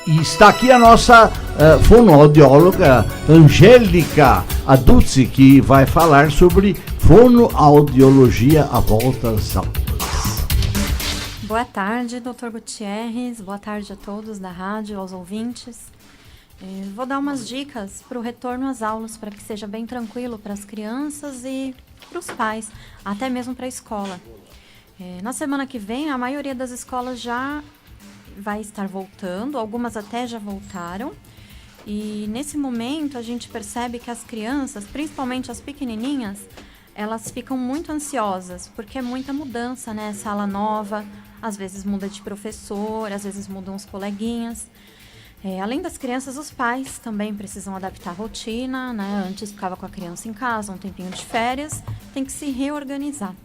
E está aqui a nossa fonoaudióloga Angélica Aduzzi, que vai falar sobre fonoaudiologia à volta às aulas. Boa tarde, Dr. Gutierrez. Boa tarde a todos da rádio, aos ouvintes. Vou dar umas dicas para o retorno às aulas, para que seja bem tranquilo para as crianças e para os pais, até mesmo para a escola. Na semana que vem, a maioria das escolas já vai estar voltando, algumas até já voltaram. E nesse momento a gente percebe que as crianças, principalmente as pequenininhas, elas ficam muito ansiosas, porque é muita mudança, né? Sala nova, às vezes muda de professor, às vezes mudam os coleguinhas. Além das crianças, os pais também precisam adaptar a rotina, né? Antes ficava com a criança em casa, um tempinho de férias, tem que se reorganizar.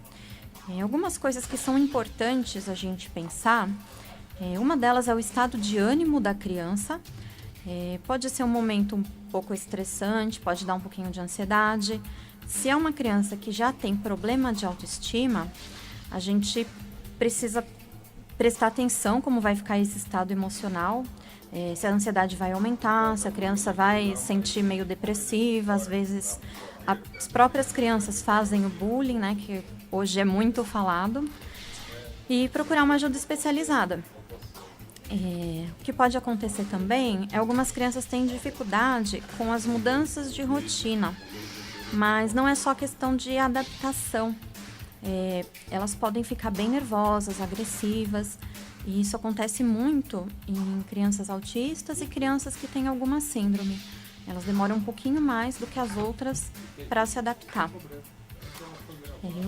Algumas coisas que são importantes a gente pensar, uma delas é o estado de ânimo da criança. Pode ser um momento um pouco estressante, pode dar um pouquinho de ansiedade. Se é uma criança que já tem problema de autoestima, a gente precisa prestar atenção como vai ficar esse estado emocional. Se a ansiedade vai aumentar, se a criança vai sentir meio depressiva, às vezes as próprias crianças fazem o bullying, né, que hoje é muito falado, e procurar uma ajuda especializada. O que pode acontecer também é algumas crianças têm dificuldade com as mudanças de rotina, mas não é só questão de adaptação. Elas podem ficar bem nervosas, agressivas, e isso acontece muito em crianças autistas e crianças que têm alguma síndrome. Elas demoram um pouquinho mais do que as outras para se adaptar.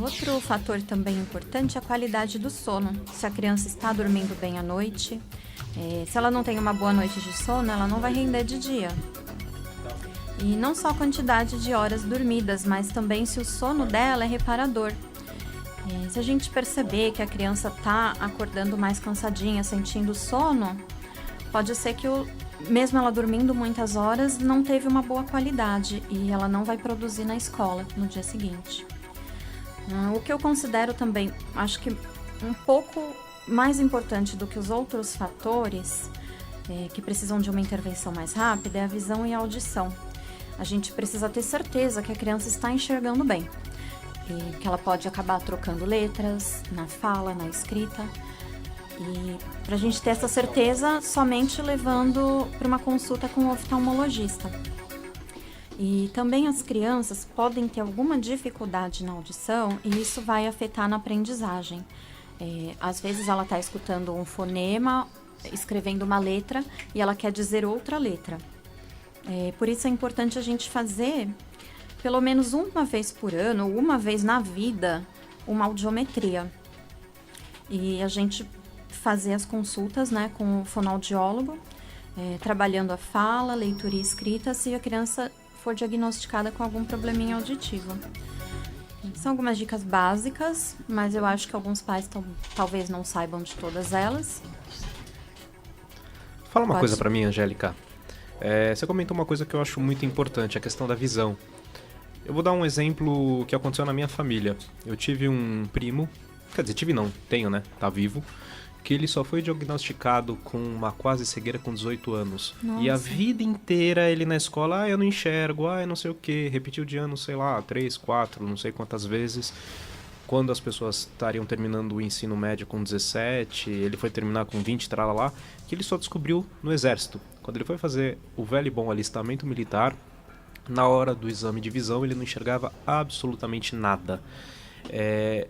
Outro fator também importante é a qualidade do sono. Se a criança está dormindo bem à noite, se ela não tem uma boa noite de sono, ela não vai render de dia. E não só a quantidade de horas dormidas, mas também se o sono dela é reparador. Se a gente perceber que a criança está acordando mais cansadinha, sentindo sono, pode ser que mesmo ela dormindo muitas horas, não teve uma boa qualidade e ela não vai produzir na escola no dia seguinte. O que eu considero também, acho que um pouco mais importante do que os outros fatores que precisam de uma intervenção mais rápida é a visão e a audição. A gente precisa ter certeza que a criança está enxergando bem, e que ela pode acabar trocando letras na fala, na escrita. E para a gente ter essa certeza, somente levando para uma consulta com o oftalmologista. E também as crianças podem ter alguma dificuldade na audição e isso vai afetar na aprendizagem. Às vezes ela está escutando um fonema, escrevendo uma letra e ela quer dizer outra letra. Por isso é importante a gente fazer, pelo menos uma vez por ano, ou uma vez na vida, uma audiometria. E a gente fazer as consultas, né, com o fonoaudiólogo, trabalhando a fala, leitura e escrita, se a criança for diagnosticada com algum probleminha auditivo. São algumas dicas básicas, mas eu acho que alguns pais talvez não saibam de todas elas. Fala uma coisa pra mim, Angélica. Você comentou uma coisa que eu acho muito importante, a questão da visão. Eu vou dar um exemplo que aconteceu na minha família. Eu tive um primo, tenho, né? Tá vivo. Que ele só foi diagnosticado com uma quase cegueira com 18 anos. Nossa. E a vida inteira ele na escola, eu não enxergo, eu não sei o que, repetiu de ano, sei lá, 3, 4, não sei quantas vezes. Quando as pessoas estariam terminando o ensino médio com 17, ele foi terminar com 20, tralalá, que ele só descobriu no exército. Quando ele foi fazer o velho e bom alistamento militar, na hora do exame de visão ele não enxergava absolutamente nada.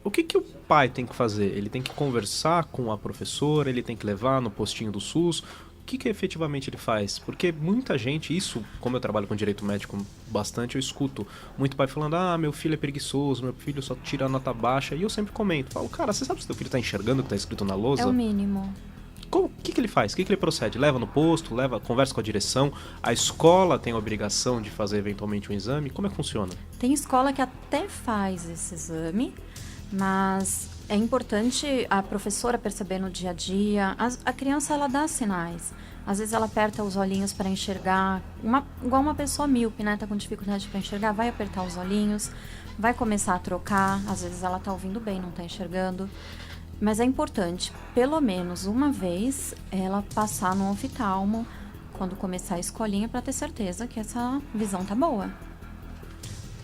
O que o pai tem que fazer? Ele tem que conversar com a professora, ele tem que levar no postinho do SUS. O que efetivamente ele faz? Porque muita gente, isso, como eu trabalho com direito médico bastante, eu escuto muito pai falando, meu filho é preguiçoso, meu filho só tira nota baixa. E eu sempre falo, cara, você sabe se teu filho está enxergando o que está escrito na lousa? É o mínimo. O que ele faz? O que ele procede? Leva no posto, conversa com a direção, a escola tem a obrigação de fazer eventualmente um exame? Como é que funciona? Tem escola que até faz esse exame, mas é importante a professora perceber no dia a dia. A criança, ela dá sinais. Às vezes ela aperta os olhinhos para enxergar, igual uma pessoa míope, né? Tá com dificuldade para enxergar, vai apertar os olhinhos, vai começar a trocar. Às vezes ela tá ouvindo bem, não tá enxergando. Mas é importante, pelo menos uma vez, ela passar no oftalmo quando começar a escolinha para ter certeza que essa visão tá boa.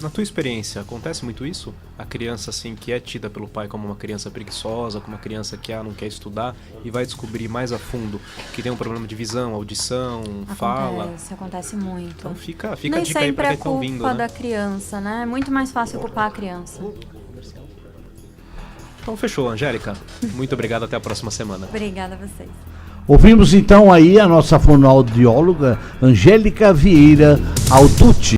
Na tua experiência, acontece muito isso? A criança, assim, que é tida pelo pai como uma criança preguiçosa, como uma criança que não quer estudar e vai descobrir mais a fundo que tem um problema de visão, audição, fala. Acontece muito. Então fica a Nem dica aí pra sempre quem tá ouvindo, culpa né? da criança, né? É muito mais fácil culpar a criança. Então fechou, Angélica. Muito obrigado, até a próxima semana. Obrigada a vocês. Ouvimos então aí a nossa fonoaudióloga Angélica Vieira Alducci.